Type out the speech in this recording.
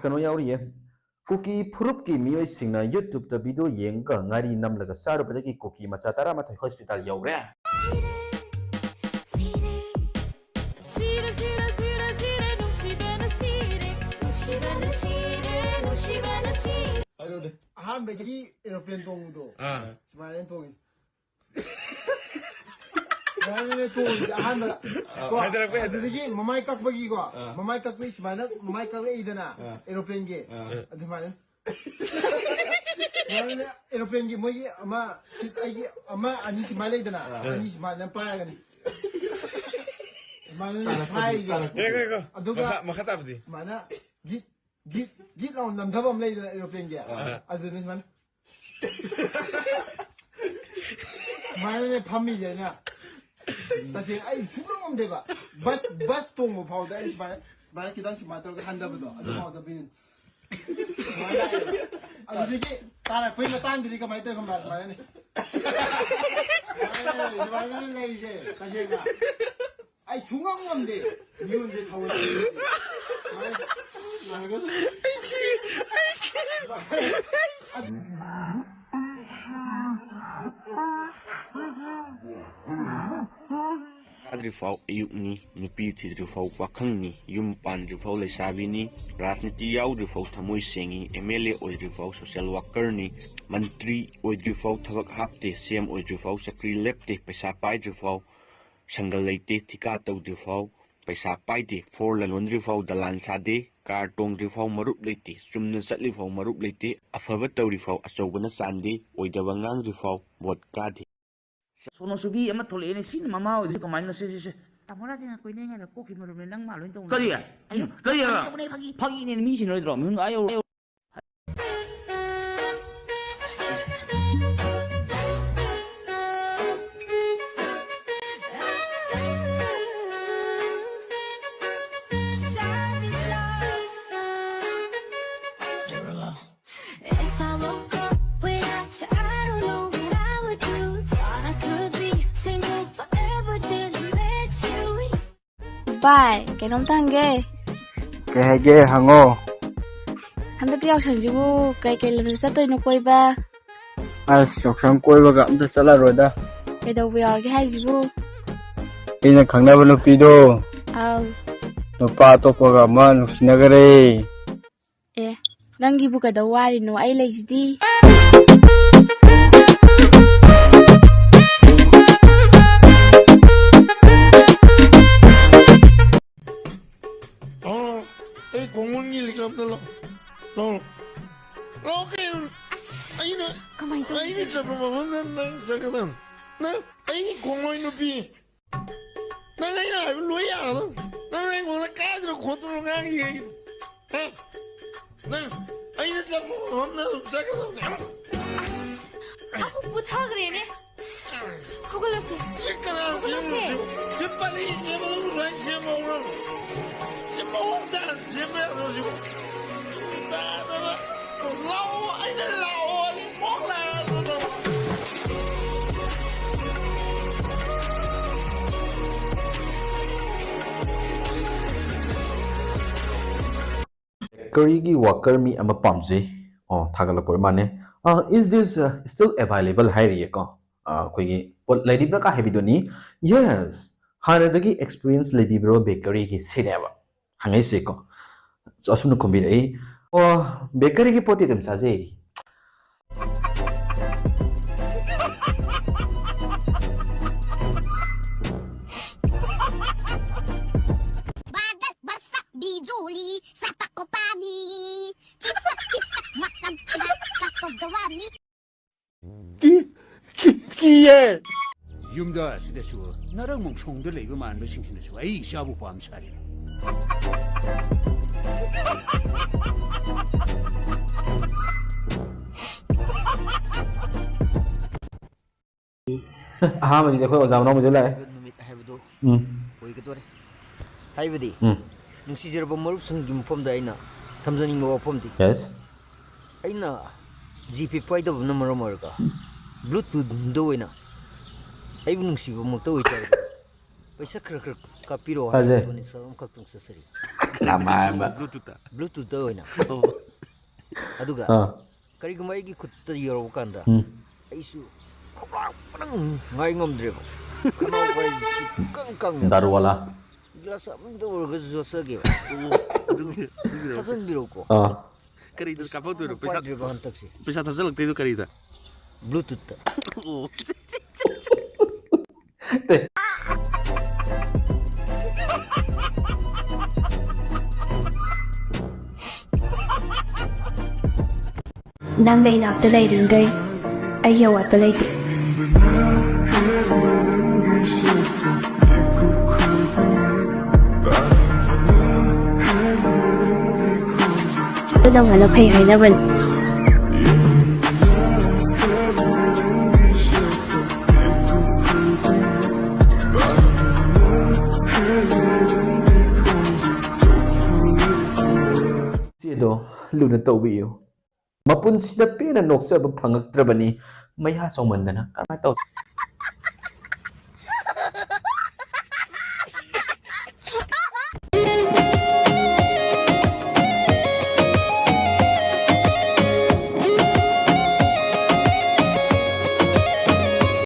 kano yauri cookie fruit ki mioi singna YouTube ta video yeng ka ngari nam laga saru pada ki cookie macha tara ma thai hospital yaure aham begini aeroplane tong do semalam tong Mana tu? Ahan bala. Ada lagi mamai kak bagi ko. Mamai kak ni semana mamai kak ni ida na aeroplane ke. Ada mana? Mana aeroplane ke moi ama sit ai ama ani semana ida na. Ani semana pa kan. Mana pai ke. Aduga makata abdi. Mana git lawan nam dhabam lai ida aeroplane ke. Ada ni semana. Mana ni family na. Tapi ay suka ngom deba bus tunggu powder is banyak kita sih matur ke handa betul ada powder bin ada lagi tarik pergi matan jadi kemana itu kemana mana nih mana nih lagi je kasih enggak ay suka ngom deh niun deh kau mana Adrifau ayukni nupi tidrifau wakhangni yum pandrifau leisabini rajniti yaudrifau thamoi sengi MLA oidrifau social worker ni mantri oidrifau thabak hapte CM oidrifau sakri lepte paisa paidrifau sangal leite thika tawdrifau paisa paide for lalondrifau dalan sade car tongdrifau marup leite chumna satlifau marup leite afaba tawrifau achobana sande oidaba ngangrifau bot kadi Sono subi ama tole ini sin mama odi kemain nasi sih. Tamora dia aku ini ngada koki malu nang malu itu. Kaya, kaya. Pagi ini misi nol drum. Ayo. Bye, cái nông tăng ghê. Cái ghê hằng ngô. Hắn ta kêu chẳng chú cái lần sắp tới nó quay ba. Sọc sáng quay ba gặm ta sẽ là rồi đó. Cái đầu bèo cái hai chú. Cái này khẳng định là phi đô. Nó pa to pa gặm mà nó xin cái đấy. Đang ghi bu cái đầu qua thì nó ai lấy gì đi. 공원이 이렇게들로 오케이 아이네 가만히 있어 아이네 잡아보면 잠깐만 나 아이 공원이 높이 나나 로이야 나나 이거 까지로 고도로 가기 나 아이네 잡아보면 잠깐만 Aku buta keren ya. Kau lose. Kau lose. 빨리 제목으로 제목으로 제목단 제목으로 나나 라오 아이네 라오 먹라 Bakery worker mi ama pamje thagalapor mane is this still available hairiye ko koi pot lady bra ka hebidoni yes hanadagi experience lebi bro bakery gi sineba hangai se ko asunu khombi rei bakery gi poti dem saje badak basak bijuli sapak ko pani makan ko gawani kiye yumda sidesu na랑 멍청들 레이브 만도 싱싱해서 에이 샤부 밤살이 aham ji khoi ozam no mujhe lai 하이브도 오이게도래 하이브디 능시지르보 머룹 승김 폼다 아이나 탐전이 뭐 폼디 yes 아이나 GP 파이도 넘어 머가 블루투스 도이나 아이브 능시보 뭐 도이다 पैसा खर खर का पिरो है तो नहीं सब हम कब तुमसे सरी Nama. Bluetooth to oina. Aduga. Kariguma igi kutta yoro kanda. Aisu khawang ngai ngomdrebo. Kanau bai kang. Darwala. Glass amdo orga josage. Kasan biroko. Kari das kapau tu pesa. Quadriban taxi. Pesa tasal लगते तो करी था. Bluetooth. Nang lay nạp lay đường gây, ai yêu at lay ti. Tôi đâu phải là pay hay là vẫn. Sido luna tàu biu. Mapun sida pena noksa ba phangak trabani maya songman dana kamay tau